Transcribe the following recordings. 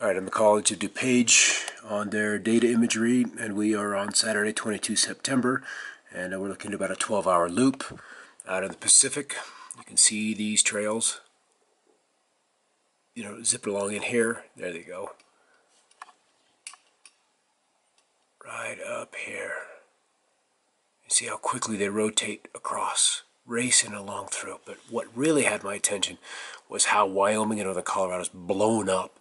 Alright, I'm the College of DuPage on their data imagery, and we are on Saturday, 22 September, and we're looking at about a 12-hour loop out in the Pacific. You can see these trails, zip along in here. There they go. Right up here. You see how quickly they rotate across, racing along through. But what really had my attention was how Wyoming and northern Colorado is blown up.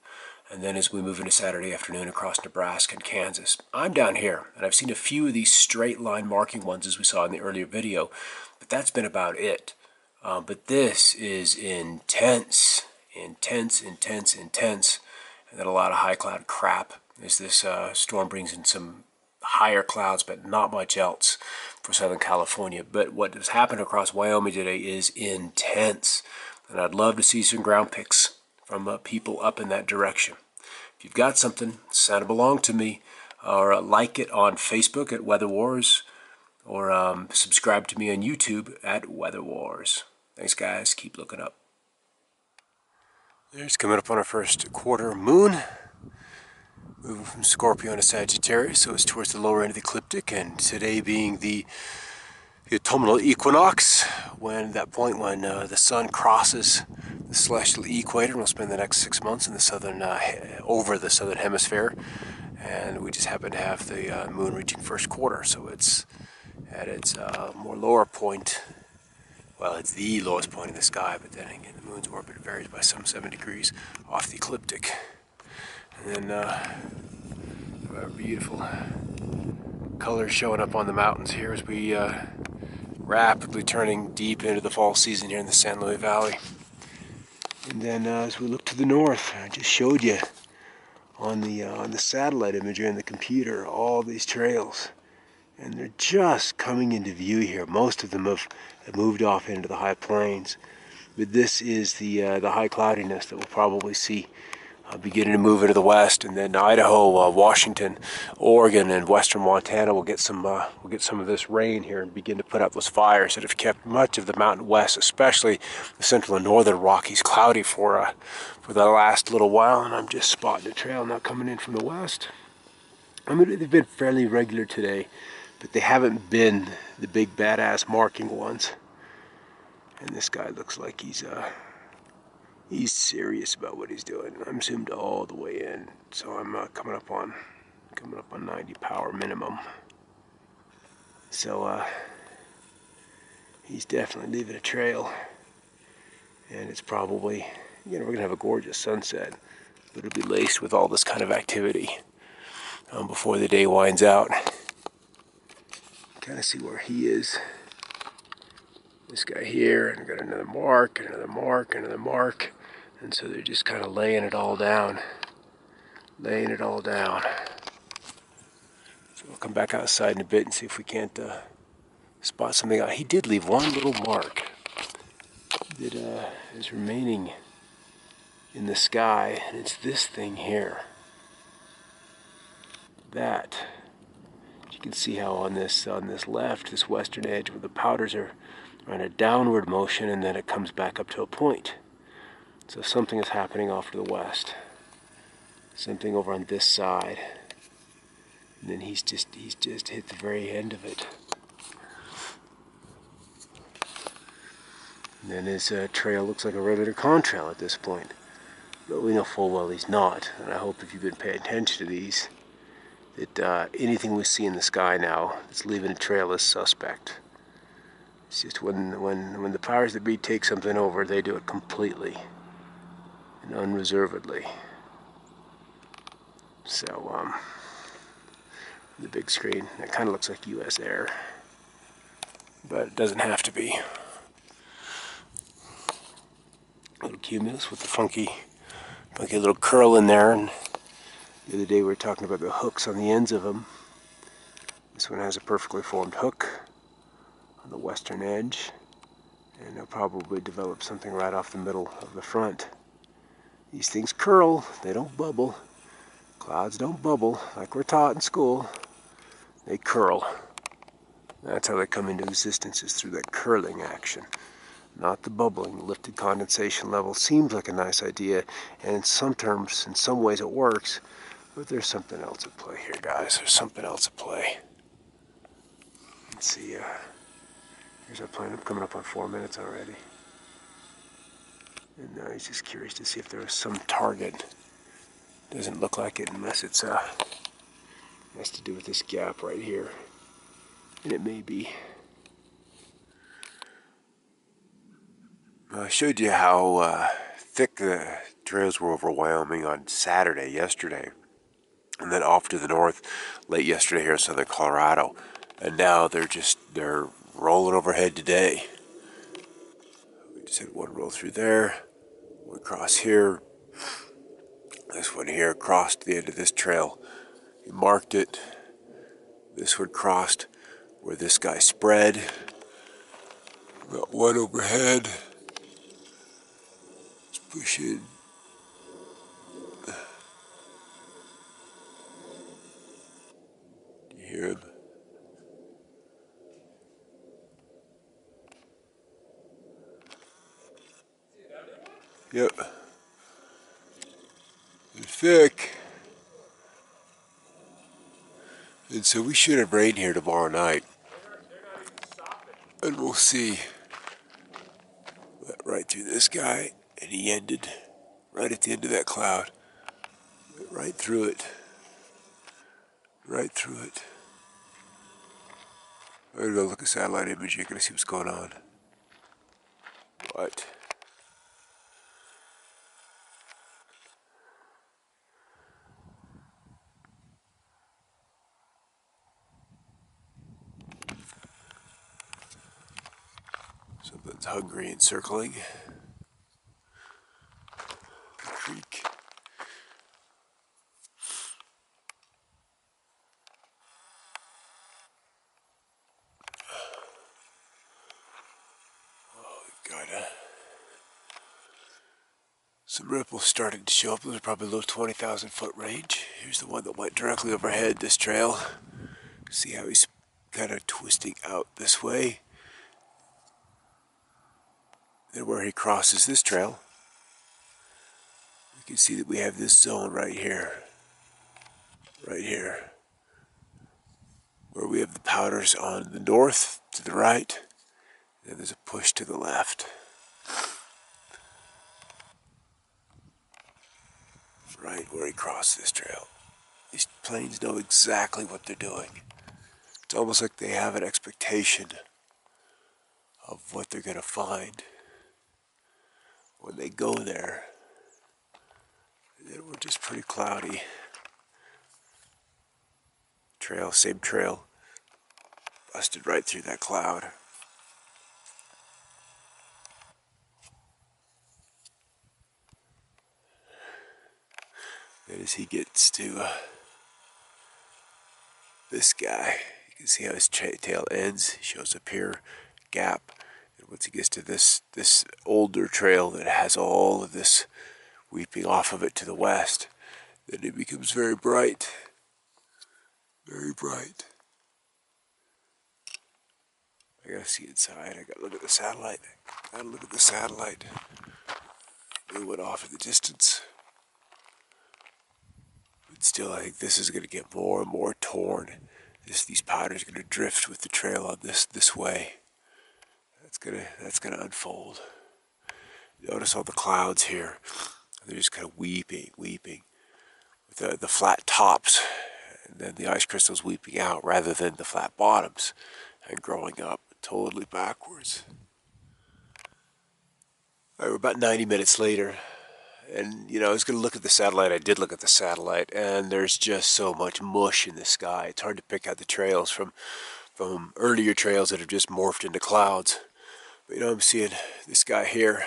And then as we move into Saturday afternoon across Nebraska and Kansas. I'm down here, and I've seen a few of these straight line marking ones as we saw in the earlier video, but that's been about it. But this is intense, intense, intense, intense, and then a lot of high cloud crap as this storm brings in some higher clouds, but not much else for Southern California. But what has happened across Wyoming today is intense, and I'd love to see some ground pics from people up in that direction. If you've got something, send it along to me, or like it on Facebook at Weather Wars, or subscribe to me on YouTube at Weather Wars. Thanks, guys. Keep looking up. There's coming up on our first quarter moon. Moving from Scorpio to Sagittarius, so it's towards the lower end of the ecliptic, and today being the autumnal equinox, when the sun crosses the celestial equator, and we'll spend the next 6 months in the southern, over the southern hemisphere, and we just happen to have the moon reaching first quarter, so it's at its more lower point. Well, it's the lowest point in the sky, but then again, the moon's orbit varies by some 7 degrees off the ecliptic, and then beautiful colors showing up on the mountains here as we rapidly turning deep into the fall season here in the San Luis Valley. And then as we look to the north, I just showed you on the satellite imagery on the computer all these trails, and they're just coming into view here. Most of them have moved off into the high plains, but this is the high cloudiness that we'll probably see beginning to move into the west, and then Idaho, Washington, Oregon, and western Montana will get some of this rain here and begin to put out those fires that have kept much of the Mountain West, especially the central and northern Rockies, cloudy for the last little while. And I'm just spotting a trail now coming in from the west. I mean, they've been fairly regular today, but they haven't been the big badass marking ones. And this guy looks like he's serious about what he's doing. I'm zoomed all the way in, so I'm coming up on 90 power minimum. So he's definitely leaving a trail, and it's probably, we're gonna have a gorgeous sunset, but it'll be laced with all this kind of activity before the day winds out. Kind of see where he is. This guy here, and got another mark, another mark, another mark. And so they're just kind of laying it all down. Laying it all down. So we'll come back outside in a bit and see if we can't spot something out. He did leave one little mark that is remaining in the sky, and it's this thing here. That. You can see how on this left, this western edge, where the powders are on a downward motion, and then it comes back up to a point. So something is happening off to the west. Something over on this side. And then he's just hit the very end of it. And then his trail looks like a regular contrail at this point. But we know full well he's not. And I hope if you've been paying attention to these, that anything we see in the sky now that's leaving a trail is suspect. It's just when the powers that be take something over, they do it completely and unreservedly. So the big screen, that kind of looks like US Air, but it doesn't have to be. Little cumulus with the funky little curl in there, and the other day we were talking about the hooks on the ends of them. This one has a perfectly formed hook on the western edge, and they'll probably develop something right off the middle of the front. These things curl, they don't bubble. Clouds don't bubble like we're taught in school. They curl. That's how they come into existence, is through that curling action. not the bubbling. Lifted condensation level seems like a nice idea, and in some terms, in some ways it works, but there's something else at play here, guys. There's something else at play. Let's see, here's our plan. I'm coming up on 4 minutes already. And he's just curious to see if there was some target. Doesn't look like it unless it's has to do with this gap right here. And it may be. I showed you how thick the trails were over Wyoming on Saturday, yesterday. And then off to the north late yesterday here in southern Colorado. And now they're rolling overhead today. We just had one roll through there, one cross here, this one here crossed the end of this trail. He marked it. This one crossed where this guy spread. Got one overhead. Let's push in. You hear him? Yep. They're thick. And so we should have rain here tomorrow night. And we'll see. Right through this guy. And he ended right at the end of that cloud. Right through it. Right through it. I'm gonna go look at satellite imaging, gonna see what's going on. But something's hungry and circling the creek. Got some ripples starting to show up. Those are probably a low 20,000 foot range. Here's the one that went directly overhead this trail. See how he's kind of twisting out this way. Then where he crosses this trail, you can see that we have this zone right here. Right here. Where we have the powders on the north to the right. And there's a push to the left. Right where he crossed this trail. These planes know exactly what they're doing. It's almost like they have an expectation of what they're going to find when they go there. And then we're just pretty cloudy. Trail, same trail. Busted right through that cloud. And as he gets to this guy, you can see how his tail ends. He shows up here, gap. And once he gets to this older trail that has all of this weeping off of it to the west, then it becomes very bright. Very bright. I gotta see inside. I gotta look at the satellite. It went off in the distance. But still, I think this is gonna get more and more torn. These powders are gonna drift with the trail on this way. That's gonna unfold. Notice all the clouds here. They're just kind of weeping with the flat tops, and then the ice crystals weeping out rather than the flat bottoms and growing up totally backwards. All right, we're about 90 minutes later, and I was going to look at the satellite. I did look at the satellite, and there's just so much mush in the sky. It's hard to pick out the trails from earlier trails that have just morphed into clouds. But I'm seeing this guy here.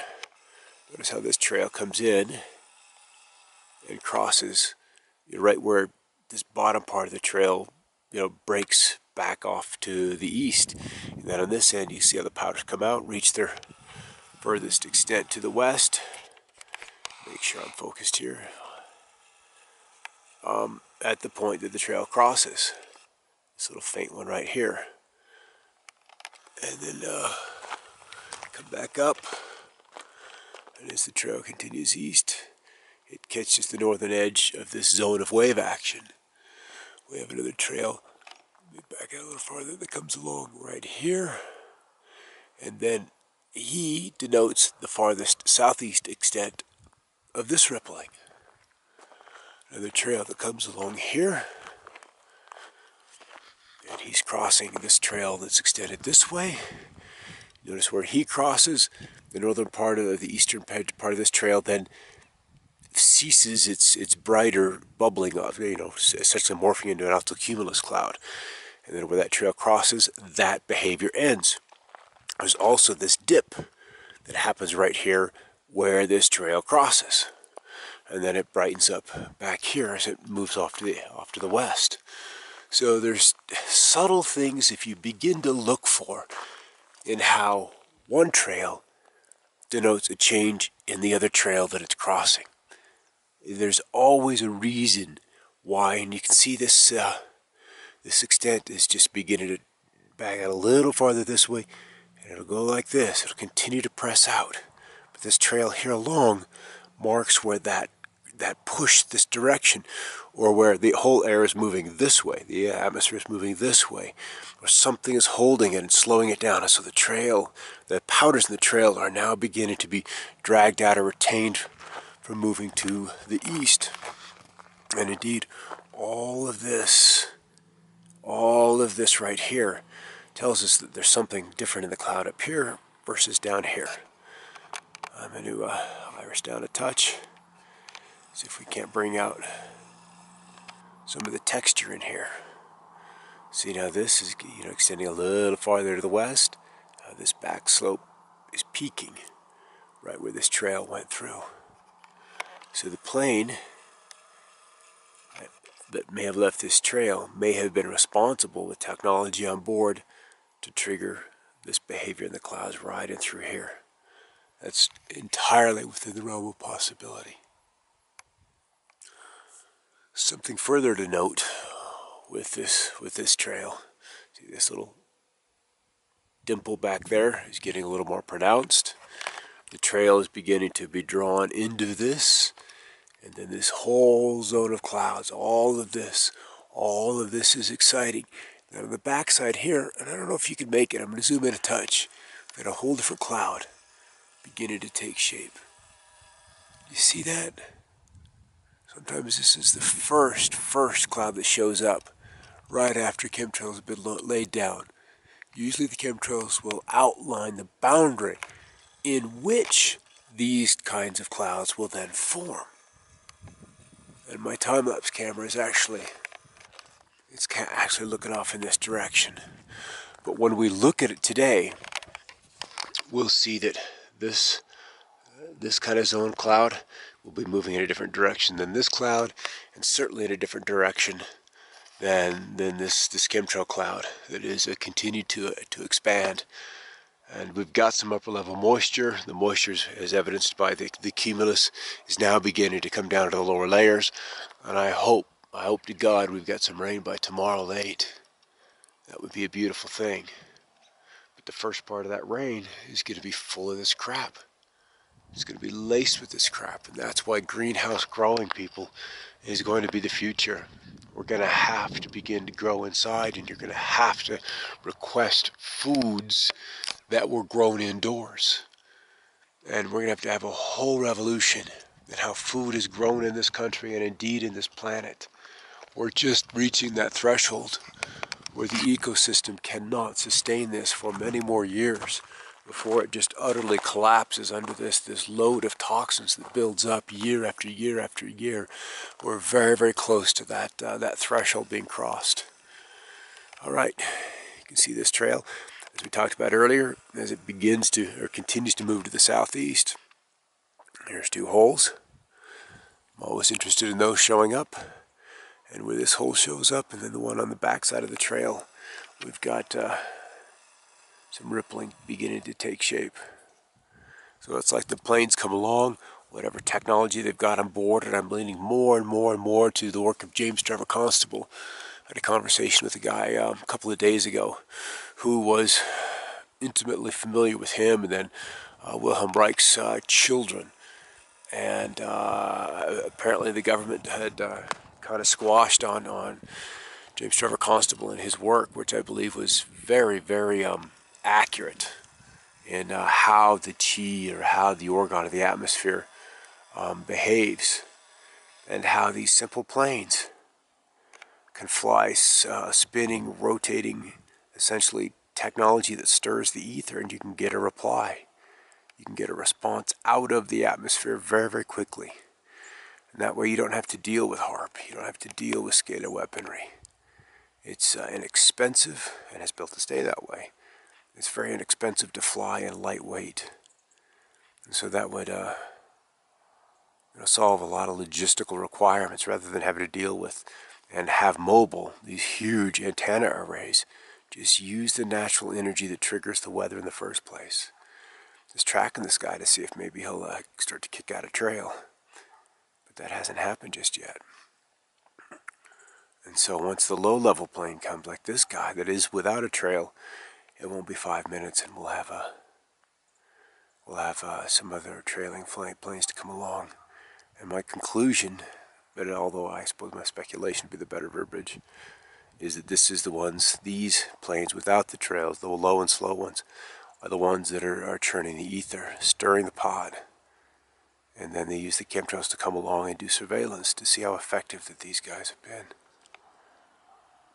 Notice how this trail comes in and crosses right where this bottom part of the trail, breaks back off to the east. And then on this end, you see how the powders come out, reach their furthest extent to the west. Make sure I'm focused here. At the point that the trail crosses. This little faint one right here. And then Come back up, and as the trail continues east, it catches the northern edge of this zone of wave action. We have another trail, back out a little farther, that comes along right here, and then he denotes the farthest southeast extent of this rippling. Another trail that comes along here, and he's crossing this trail that's extended this way. Notice where he crosses, the northern part of the eastern part of this trail then ceases its brighter bubbling of, essentially morphing into an altocumulus cloud. And then where that trail crosses, that behavior ends. There's also this dip that happens right here where this trail crosses. And then it brightens up back here as it moves off to the west. So there's subtle things if you begin to look for in how one trail denotes a change in the other trail that it's crossing. There's always a reason why, and you can see this this extent is just beginning to back out a little farther this way, and it'll go like this. It'll continue to press out. But this trail here along marks where that push this direction, or where the whole air is moving this way, the atmosphere is moving this way, or something is holding it and slowing it down. And so the powders in the trail are now beginning to be dragged out or retained from moving to the east. And indeed, all of this right here tells us that there's something different in the cloud up here versus down here. I'm going to iris down a touch, see if we can't bring out some of the texture in here. See, now this is extending a little farther to the west. This back slope is peaking right where this trail went through. So the plane that may have left this trail may have been responsible with technology on board to trigger this behavior in the clouds right in through here. That's entirely within the realm of possibility. Something further to note with this trail. See this little dimple back there is getting a little more pronounced. The trail is beginning to be drawn into this, and then this whole zone of clouds, all of this is exciting. Then on the backside here, and I don't know if you can make it, I'm going to zoom in a touch, got a whole different cloud beginning to take shape. You see that? Sometimes this is the first cloud that shows up right after chemtrails have been laid down. Usually the chemtrails will outline the boundary in which these kinds of clouds will then form. And my time-lapse camera is actually looking off in this direction. But when we look at it today, we'll see that this kind of zone cloud will be moving in a different direction than this cloud, and certainly in a different direction than this chemtrail cloud that is continued to expand. And we've got some upper level moisture. The moisture, as evidenced by the cumulus, is now beginning to come down to the lower layers. And I hope to God we've got some rain by tomorrow late. That would be a beautiful thing. But the first part of that rain is going to be full of this crap. It's going to be laced with this crap. And that's why greenhouse growing, people, is going to be the future. We're going to have to begin to grow inside, and you're going to have to request foods that were grown indoors. And we're going to have a whole revolution in how food is grown in this country and indeed in this planet. We're just reaching that threshold where the ecosystem cannot sustain this for many more years before it just utterly collapses under this load of toxins that builds up year after year after year. We're very, very close to that threshold being crossed. All right, you can see this trail, as we talked about earlier, as it begins to, or continues to move to the southeast. There's two holes. I'm always interested in those showing up. And where this hole shows up, and then the one on the back side of the trail, we've got some rippling beginning to take shape. So it's like the planes come along, whatever technology they've got on board, and I'm leaning more and more and more to the work of James Trevor Constable. I had a conversation with a guy a couple of days ago who was intimately familiar with him, and then Wilhelm Reich's children. And apparently the government had kind of squashed on James Trevor Constable and his work, which I believe was very, very accurate in how the chi, or how the orgone of the atmosphere behaves, and how these simple planes can fly spinning, rotating, essentially technology that stirs the ether, and you can get a reply. You can get a response out of the atmosphere very, very quickly. And that way you don't have to deal with HARP. You don't have to deal with scalar weaponry. It's inexpensive, and it's built to stay that way. It's very inexpensive to fly and lightweight. And so that would solve a lot of logistical requirements, rather than having to deal with and have mobile, these huge antenna arrays. Just use the natural energy that triggers the weather in the first place. Just tracking this guy to see if maybe he'll start to kick out a trail. But that hasn't happened just yet. And so once the low-level plane comes, like this guy that is without a trail, it won't be 5 minutes, and we'll have some other trailing planes to come along. And my conclusion, but although I suppose my speculation would be the better verbiage, is that these planes without the trails, the low and slow ones, are the ones that are churning the ether, stirring the pod. And then they use the chemtrails to come along and do surveillance to see how effective that these guys have been.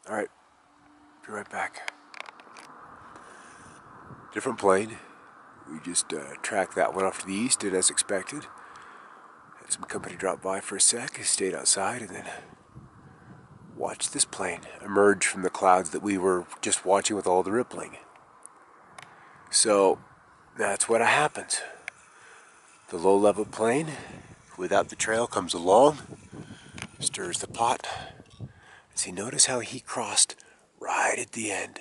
Alright, be right back. Different plane. We just tracked that one off to the east, did as expected. Had some company drop by for a sec, stayed outside, and then watched this plane emerge from the clouds that we were just watching with all the rippling. So, that's what happens. The low-level plane, without the trail, comes along, stirs the pot. See, notice how he crossed right at the end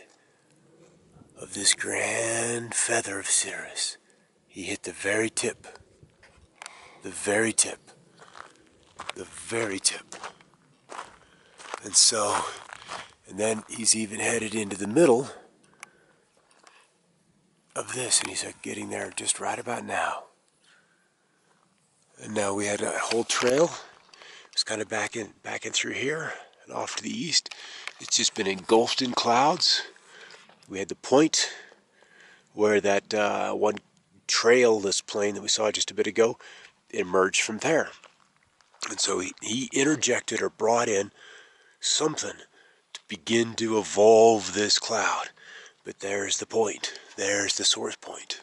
of this grand feather of Sirius. He hit the very tip. The very tip. The very tip. And so, and then he's even headed into the middle of this, and he's getting there just right about now. And now we had a whole trail. It's kind of back in through here and off to the east. It's just been engulfed in clouds. We had the point where that one trailless plane that we saw just a bit ago emerged from there. And so he interjected or brought in something to begin to evolve this cloud. But there's the point. There's the source point.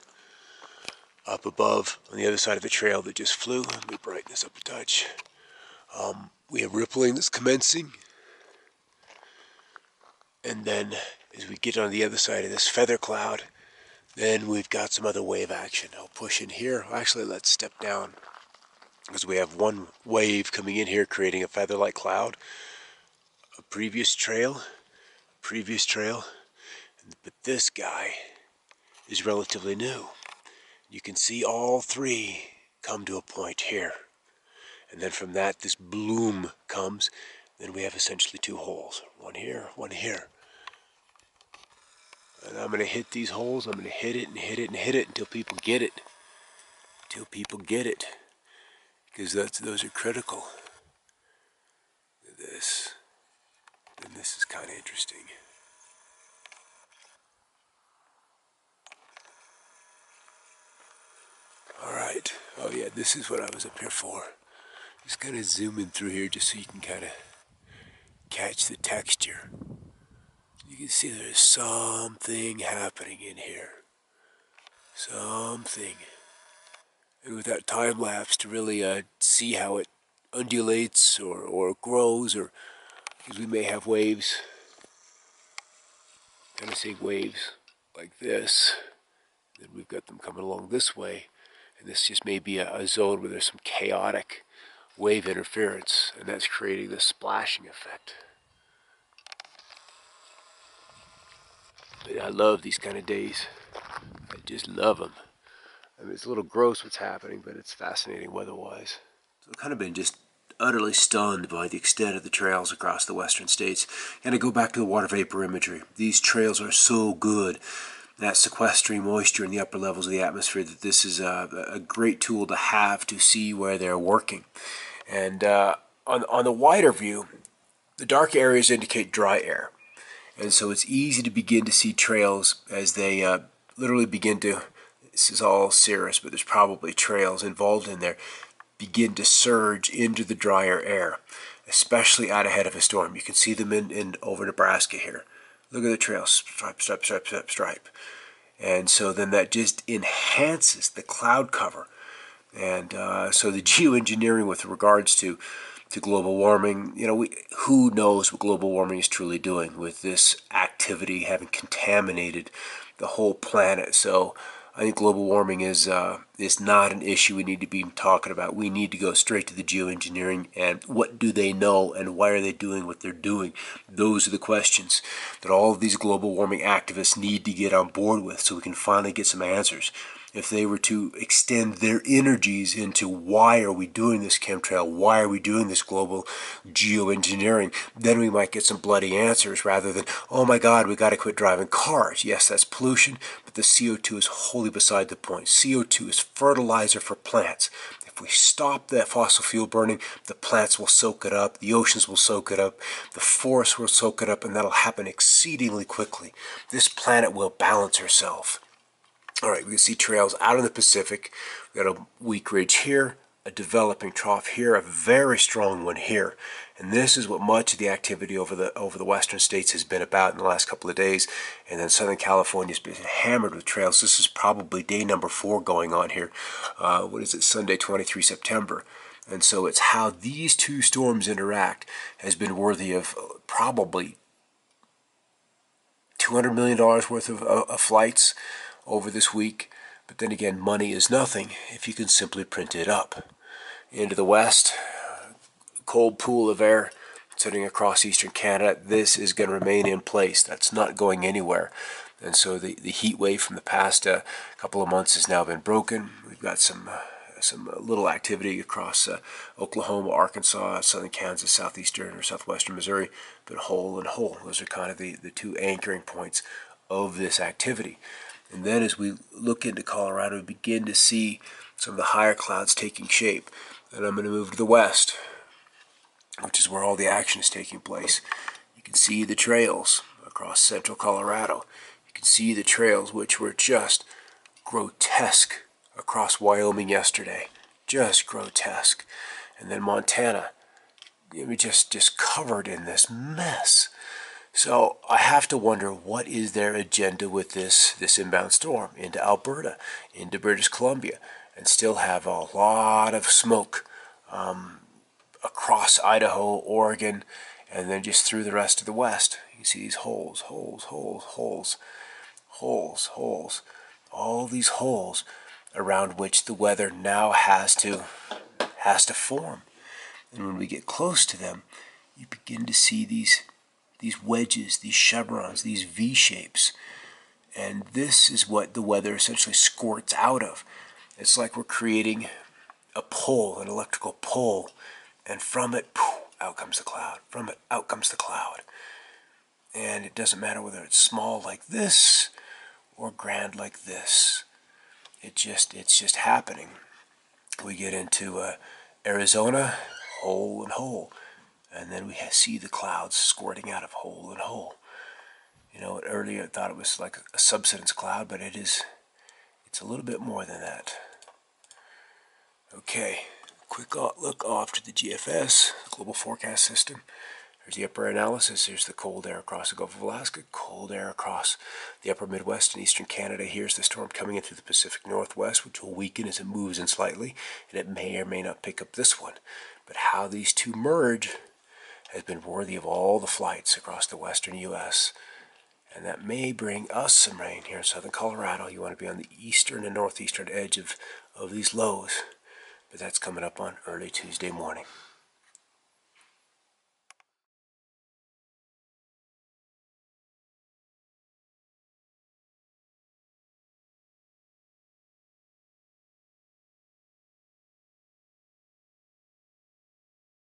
Up above, on the other side of the trail that just flew. Let me brighten this up a touch. We have rippling that's commencing. And then, as we get on the other side of this feather cloud, then we've got some other wave action. I'll push in here. Actually, let's step down, because we have one wave coming in here creating a feather-like cloud. A previous trail. But this guy is relatively new. You can see all three come to a point here. And then from that, this bloom comes. Then we have essentially two holes. One here, one here. And I'm going to hit these holes. I'm going to hit it and hit it and hit it until people get it. Until people get it. Because those are critical. This. And this is kind of interesting. Alright. Oh yeah, this is what I was up here for. Just kind of zoom in through here just so you can kind of catch the texture. You can see there's something happening in here. Something. And with that time lapse to really see how it undulates or grows, or because we may have waves. Kind of seeing waves like this. Then we've got them coming along this way. And this just may be a zone where there's some chaotic wave interference, and that's creating this splashing effect. But I love these kind of days. I just love them. I mean, it's a little gross what's happening, but it's fascinating weather-wise. So I've kind of been just utterly stunned by the extent of the trails across the western states. And I go back to the water vapor imagery. These trails are so good that sequestering moisture in the upper levels of the atmosphere, that this is a great tool to have to see where they're working. And on the wider view, the dark areas indicate dry air. And so it's easy to begin to see trails as they literally begin to, this is all cirrus, but there's probably trails involved in there, begin to surge into the drier air, especially out ahead of a storm. You can see them in over Nebraska here. Look at the trails, stripe, stripe, stripe, stripe, stripe. And so then that just enhances the cloud cover. And so the geoengineering with regards to global warming, who knows what global warming is truly doing with this activity having contaminated the whole planet. So I think global warming is not an issue we need to be talking about. We need to go straight to the geoengineering and what do they know and why are they doing what they're doing. Those are the questions that all of these global warming activists need to get on board with so we can finally get some answers. If they were to extend their energies into why are we doing this chemtrail, why are we doing this global geoengineering, then we might get some bloody answers rather than, oh my God, we got to quit driving cars. Yes, that's pollution, but the CO2 is wholly beside the point. CO2 is fertilizer for plants. If we stop that fossil fuel burning, the plants will soak it up, the oceans will soak it up, the forests will soak it up, and that'll happen exceedingly quickly. This planet will balance herself. All right, we can see trails out in the Pacific. We got a weak ridge here, a developing trough here, a very strong one here. And this is what much of the activity over the western states has been about in the last couple of days. And then Southern California has been hammered with trails. This is probably day number 4 going on here. What is it, Sunday, 23 September. And so it's how these two storms interact has been worthy of probably $200 million worth of flights over this week. But then again, money is nothing if you can simply print it up. Into the west, cold pool of air sitting across eastern Canada. This is going to remain in place. That's not going anywhere. And so the heat wave from the past couple of months has now been broken. We've got some little activity across Oklahoma, Arkansas, southern Kansas, southeastern or southwestern Missouri, but whole and whole. Those are kind of the two anchoring points of this activity. And then as we look into Colorado, we begin to see some of the higher clouds taking shape. And I'm going to move to the west, which is where all the action is taking place. You can see the trails across central Colorado. You can see the trails which were just grotesque across Wyoming yesterday. Just grotesque. And then Montana, just covered in this mess. So I have to wonder, what is their agenda with this inbound storm into Alberta, into British Columbia, and still have a lot of smoke across Idaho, Oregon, and then just through the rest of the West. You see these holes, holes, holes, holes, holes, holes, all these holes around which the weather now has to form. And when we get close to them, you begin to see these wedges, these chevrons, these V-shapes. And this is what the weather essentially squirts out of. It's like we're creating a pole, an electrical pole, and from it, poof, out comes the cloud. From it, out comes the cloud. And it doesn't matter whether it's small like this or grand like this. It's just happening. We get into Arizona, hole and hole. And then we see the clouds squirting out of hole and hole. Earlier I thought it was like a subsidence cloud, but it's a little bit more than that. Okay, quick look off to the GFS, Global Forecast System. There's the upper analysis. Here's the cold air across the Gulf of Alaska, cold air across the upper Midwest and eastern Canada. Here's the storm coming in through the Pacific Northwest, which will weaken as it moves in slightly, and it may or may not pick up this one. But how these two merge has been worthy of all the flights across the western U.S., and that may bring us some rain here in southern Colorado. You want to be on the eastern and northeastern edge of these lows, but that's coming up on early Tuesday morning.